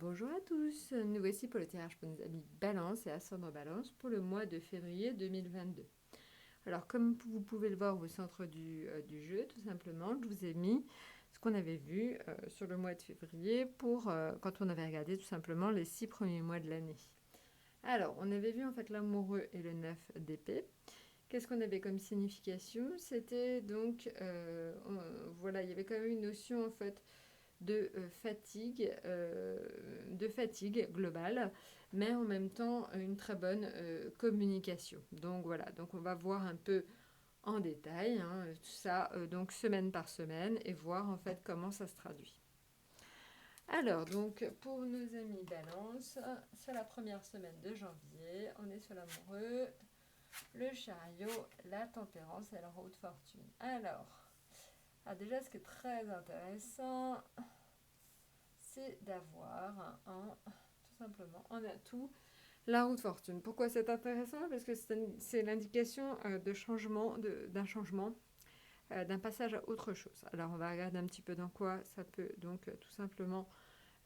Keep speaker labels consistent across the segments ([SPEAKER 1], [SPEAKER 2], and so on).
[SPEAKER 1] Bonjour à tous, nous voici pour le tirage pour nos amis Balance et Ascendant Balance pour le mois de février 2022. Alors comme vous pouvez le voir au centre du jeu, tout simplement, je vous ai mis ce qu'on avait vu sur le mois de février pour quand on avait regardé tout simplement les 6 premiers mois de l'année. Alors, on avait vu en fait l'amoureux et le 9 d'épée. Qu'est-ce qu'on avait comme signification? C'était donc, voilà, il y avait quand même une notion en fait de fatigue globale, mais en même temps une très bonne communication. Donc voilà, donc on va voir un peu en détail tout ça donc semaine par semaine et voir en fait comment ça se traduit. Alors donc pour nos amis Balance, c'est la première semaine de janvier, on est sur l'amoureux, le chariot, la tempérance et la roue de fortune. Alors déjà ce qui est très intéressant, c'est d'avoir tout simplement en atout la roue de fortune. Pourquoi c'est intéressant? Parce que c'est l'indication de changement, d'un changement, d'un passage à autre chose. Alors on va regarder un petit peu dans quoi ça peut donc tout simplement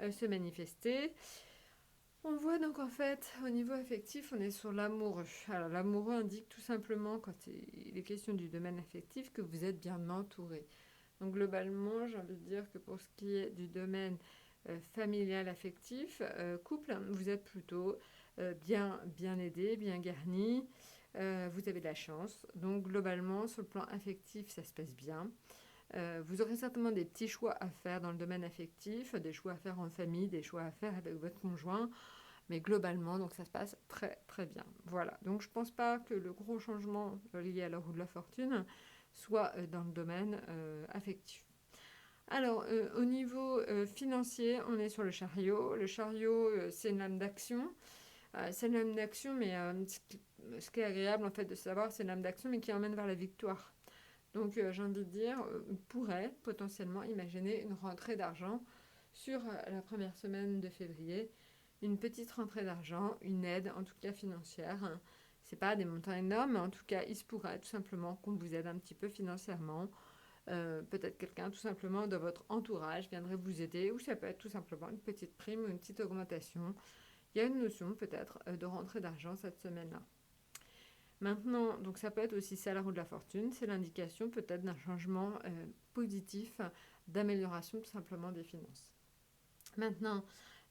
[SPEAKER 1] se manifester. On voit donc en fait au niveau affectif, on est sur l'amoureux. Alors l'amoureux indique tout simplement quand il est question du domaine affectif que vous êtes bien entouré. Donc globalement, j'ai envie de dire que pour ce qui est du domaine familial, affectif, couple, vous êtes plutôt bien aidé, bien garni. Vous avez de la chance. Donc globalement, sur le plan affectif, ça se passe bien. Vous aurez certainement des petits choix à faire dans le domaine affectif, des choix à faire en famille, des choix à faire avec votre conjoint. Mais globalement, donc ça se passe très très bien. Voilà. Donc je pense pas que le gros changement lié à la roue de la fortune soit dans le domaine affectif. Alors, au niveau financier, on est sur le chariot. Le chariot, c'est une lame d'action. C'est une lame d'action, mais ce qui est agréable en fait de savoir, c'est une lame d'action, mais qui emmène vers la victoire. Donc, j'ai envie de dire, on pourrait potentiellement imaginer une rentrée d'argent sur la première semaine de février. Une petite rentrée d'argent, une aide, en tout cas financière. C'est pas des montants énormes, mais en tout cas, il se pourrait tout simplement qu'on vous aide un petit peu financièrement. Peut-être quelqu'un tout simplement de votre entourage viendrait vous aider, ou ça peut être tout simplement une petite prime ou une petite augmentation. Il y a une notion peut-être de rentrée d'argent cette semaine-là. Maintenant, donc ça peut être aussi ça la roue de la fortune, c'est l'indication peut-être d'un changement positif, d'amélioration tout simplement des finances. Maintenant,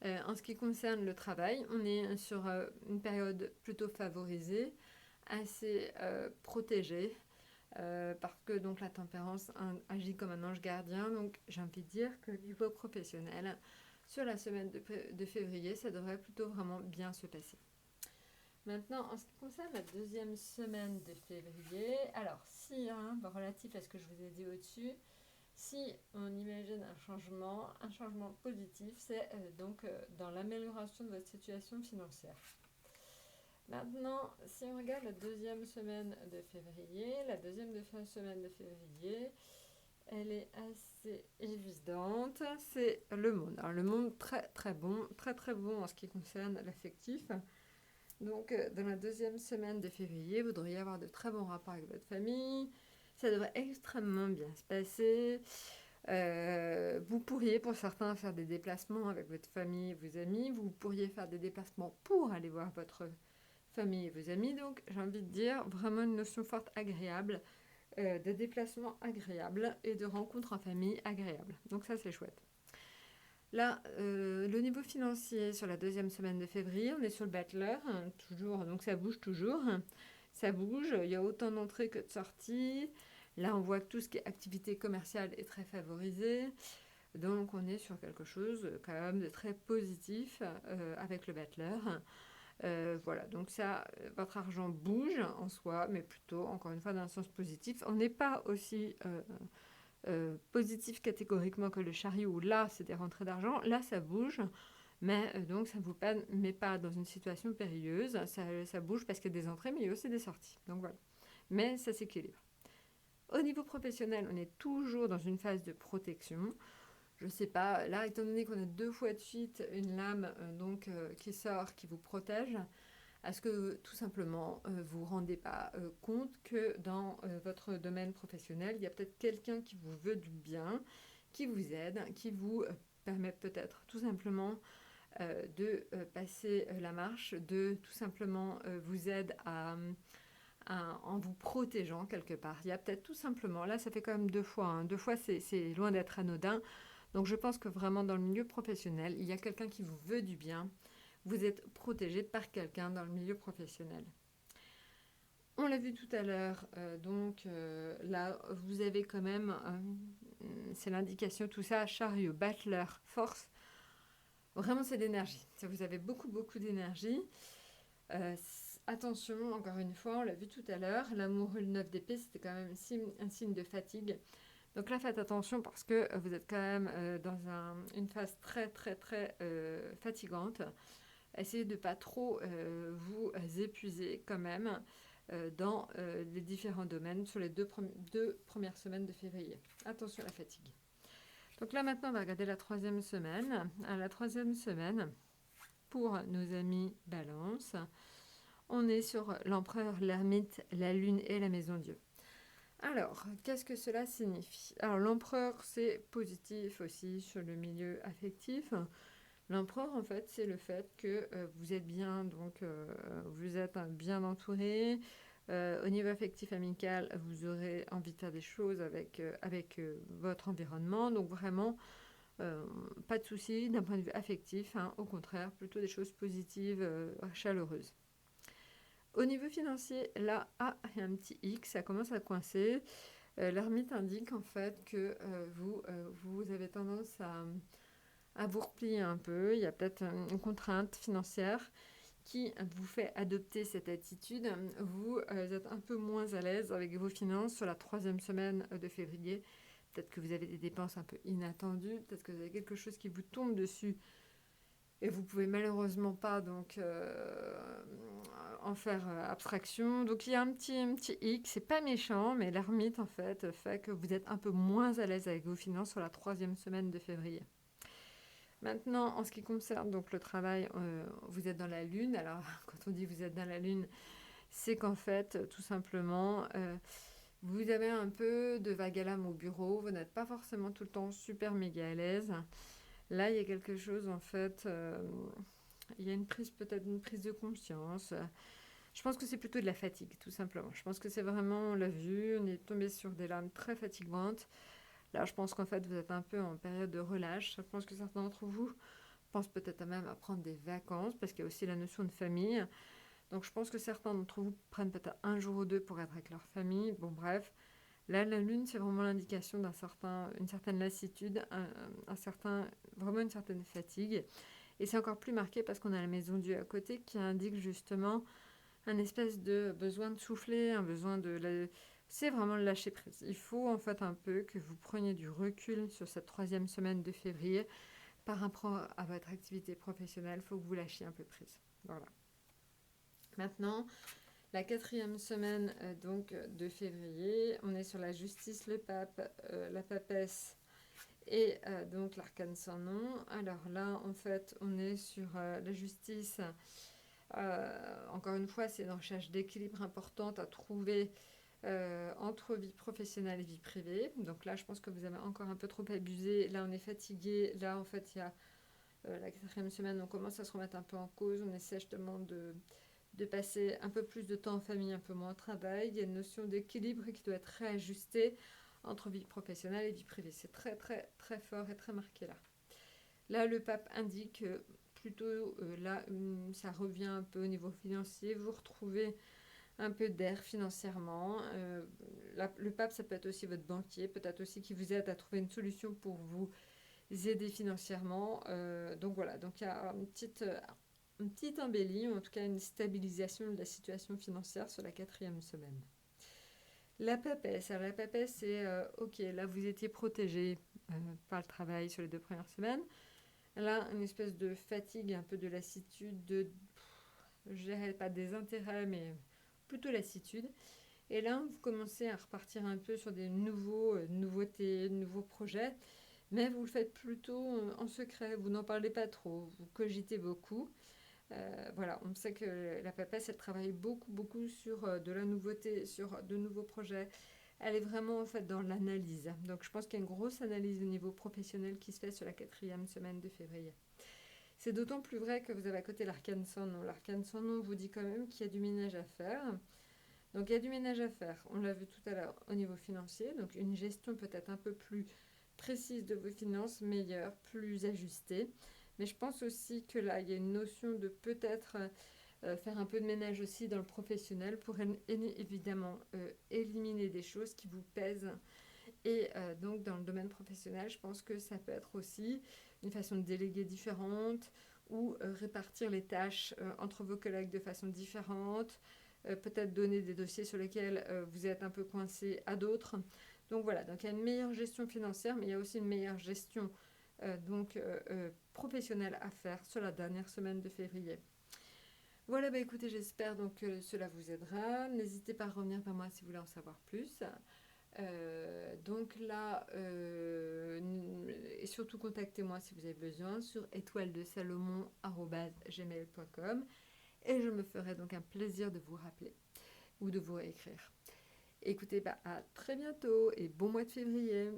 [SPEAKER 1] en ce qui concerne le travail, on est sur une période plutôt favorisée, assez protégée, parce que donc la tempérance agit comme un ange gardien. Donc j'ai envie de dire que niveau professionnel, sur la semaine de février, ça devrait plutôt vraiment bien se passer. Maintenant, en ce qui concerne la deuxième semaine de février, alors si, relatif à ce que je vous ai dit au-dessus, si on imagine un changement positif, c'est donc dans l'amélioration de votre situation financière. Maintenant, si on regarde la deuxième semaine de février, elle est assez évidente, c'est le monde. Alors, le monde très très bon en ce qui concerne l'affectif. Donc, dans la deuxième semaine de février, vous devriez avoir de très bons rapports avec votre famille. Ça devrait extrêmement bien se passer. Vous pourriez, pour certains, faire des déplacements avec votre famille et vos amis. Vous pourriez faire des déplacements pour aller voir votre famille et vos amis. Donc, j'ai envie de dire vraiment une notion forte agréable, de déplacement agréable et de rencontres en famille agréables. Donc, ça, c'est chouette. Là, le niveau financier sur la deuxième semaine de février, on est sur le battleur, toujours, donc ça bouge toujours. Ça bouge, il y a autant d'entrées que de sorties. Là, on voit que tout ce qui est activité commerciale est très favorisé. Donc, on est sur quelque chose quand même de très positif avec le battleur. Voilà, donc ça, votre argent bouge en soi, mais plutôt, encore une fois, dans un sens positif. On n'est pas aussi positif catégoriquement que le chariot, où là, c'est des rentrées d'argent. Là, ça bouge, mais donc ça ne vous met pas dans une situation périlleuse. Ça bouge parce qu'il y a des entrées, mais il y a aussi des sorties. Donc voilà. Mais ça s'équilibre. Au niveau professionnel, on est toujours dans une phase de protection. Je sais pas, là, étant donné qu'on a 2 fois de suite une lame qui sort, qui vous protège, est-ce que tout simplement vous ne vous rendez pas compte que dans votre domaine professionnel, il y a peut-être quelqu'un qui vous veut du bien, qui vous aide, qui vous permet peut-être tout simplement passer la marche, de tout simplement vous aide en vous protégeant quelque part. Il y a peut-être tout simplement, là ça fait quand même 2 fois, hein. 2 fois c'est loin d'être anodin, donc je pense que vraiment dans le milieu professionnel, il y a quelqu'un qui vous veut du bien, vous êtes protégé par quelqu'un dans le milieu professionnel. On l'a vu tout à l'heure, là vous avez quand même, c'est l'indication, tout ça, chariot, battleur, force, vraiment c'est d'énergie, vous avez beaucoup beaucoup d'énergie. Attention, encore une fois, on l'a vu tout à l'heure, l'amoureux, le 9 d'épée, c'était quand même un signe de fatigue. Donc là, faites attention parce que vous êtes quand même dans une phase très, très, très fatigante. Essayez de ne pas trop vous épuiser quand même dans les différents domaines sur les deux premières semaines de février. Attention à la fatigue. Donc là, maintenant, on va regarder la 3e semaine. La 3e semaine, pour nos amis Balance, on est sur l'empereur, l'ermite, la lune et la maison Dieu. Alors, qu'est-ce que cela signifie? Alors, l'empereur, c'est positif aussi sur le milieu affectif. L'empereur, en fait, c'est le fait que vous êtes bien, donc vous êtes bien entouré. Au niveau affectif amical, vous aurez envie de faire des choses avec votre environnement. Donc, vraiment, pas de soucis d'un point de vue affectif. Hein, au contraire, plutôt des choses positives, chaleureuses. Au niveau financier, là, il y a un petit X, ça commence à coincer. L'ermite indique en fait que vous avez tendance à vous replier un peu. Il y a peut-être une contrainte financière qui vous fait adopter cette attitude. Vous êtes un peu moins à l'aise avec vos finances sur la 3e semaine de février. Peut-être que vous avez des dépenses un peu inattendues. Peut-être que vous avez quelque chose qui vous tombe dessus. Et vous pouvez malheureusement pas donc en faire abstraction. Donc il y a un petit X, c'est pas méchant, mais l'ermite en fait que vous êtes un peu moins à l'aise avec vos finances sur la 3e semaine de février. Maintenant, en ce qui concerne donc le travail, vous êtes dans la lune. Alors quand on dit vous êtes dans la lune, c'est qu'en fait tout simplement vous avez un peu de vague à l'âme au bureau. Vous n'êtes pas forcément tout le temps super méga à l'aise. Là, il y a quelque chose, en fait, il y a peut-être une prise de conscience. Je pense que c'est plutôt de la fatigue, tout simplement. Je pense que c'est vraiment, on l'a vu, on est tombé sur des lames très fatigantes. Là, je pense qu'en fait, vous êtes un peu en période de relâche. Je pense que certains d'entre vous pensent peut-être même à prendre des vacances, parce qu'il y a aussi la notion de famille. Donc, je pense que certains d'entre vous prennent peut-être un jour ou deux pour être avec leur famille. Bon, bref. Là, la lune, c'est vraiment l'indication une certaine lassitude, vraiment une certaine fatigue. Et c'est encore plus marqué parce qu'on a la maison Dieu à côté qui indique justement un espèce de besoin de souffler, un besoin c'est vraiment le lâcher prise. Il faut en fait un peu que vous preniez du recul sur cette 3e semaine de février par rapport à votre activité professionnelle. Il faut que vous lâchiez un peu prise. Voilà. Maintenant, la 4e semaine de février, on est sur la justice, le pape, la papesse et donc l'arcane sans nom. Alors là, en fait, on est sur la justice. Encore une fois, c'est une recherche d'équilibre importante à trouver entre vie professionnelle et vie privée. Donc là, je pense que vous avez encore un peu trop abusé. Là, on est fatigué. Là, en fait, il y a la 4e semaine, on commence à se remettre un peu en cause. On essaie justement de passer un peu plus de temps en famille, un peu moins au travail. Il y a une notion d'équilibre qui doit être réajustée entre vie professionnelle et vie privée. C'est très, très, très fort et très marqué là. Là, le pape indique plutôt, ça revient un peu au niveau financier. Vous retrouvez un peu d'air financièrement. Le pape, ça peut être aussi votre banquier, peut-être aussi qui vous aide à trouver une solution pour vous aider financièrement. Donc voilà, donc il y a une petite embellie, ou en tout cas une stabilisation de la situation financière sur la 4e semaine. La papesse, alors la papesse, c'est ok, là vous étiez protégé par le travail sur les 2 premières semaines. Là, une espèce de fatigue, un peu de lassitude, je dirais pas des intérêts, mais plutôt lassitude. Et là, vous commencez à repartir un peu sur des nouveautés, nouveaux projets, mais vous le faites plutôt en secret, vous n'en parlez pas trop, vous cogitez beaucoup. Voilà, on sait que la papesse, elle travaille beaucoup, beaucoup sur de la nouveauté, sur de nouveaux projets. Elle est vraiment en fait dans l'analyse. Donc je pense qu'il y a une grosse analyse au niveau professionnel qui se fait sur la 4e semaine de février. C'est d'autant plus vrai que vous avez à côté l'arcane sans nom. L'arcane sans nom vous dit quand même qu'il y a du ménage à faire. Donc il y a du ménage à faire, on l'a vu tout à l'heure au niveau financier, donc une gestion peut-être un peu plus précise de vos finances, meilleure, plus ajustée. Mais je pense aussi que là, il y a une notion de peut-être faire un peu de ménage aussi dans le professionnel pour évidemment éliminer des choses qui vous pèsent. Et donc dans le domaine professionnel, je pense que ça peut être aussi une façon de déléguer différente ou répartir les tâches entre vos collègues de façon différente, peut-être donner des dossiers sur lesquels vous êtes un peu coincé à d'autres. Donc voilà, donc il y a une meilleure gestion financière, mais il y a aussi une meilleure gestion professionnelle à faire sur la dernière semaine de février. Voilà, bah écoutez, j'espère donc que cela vous aidera. N'hésitez pas à revenir vers moi si vous voulez en savoir plus. Donc là, et surtout contactez-moi si vous avez besoin sur étoiledesalomon@gmail.com et je me ferai donc un plaisir de vous rappeler ou de vous réécrire. Écoutez, bah, à très bientôt et bon mois de février.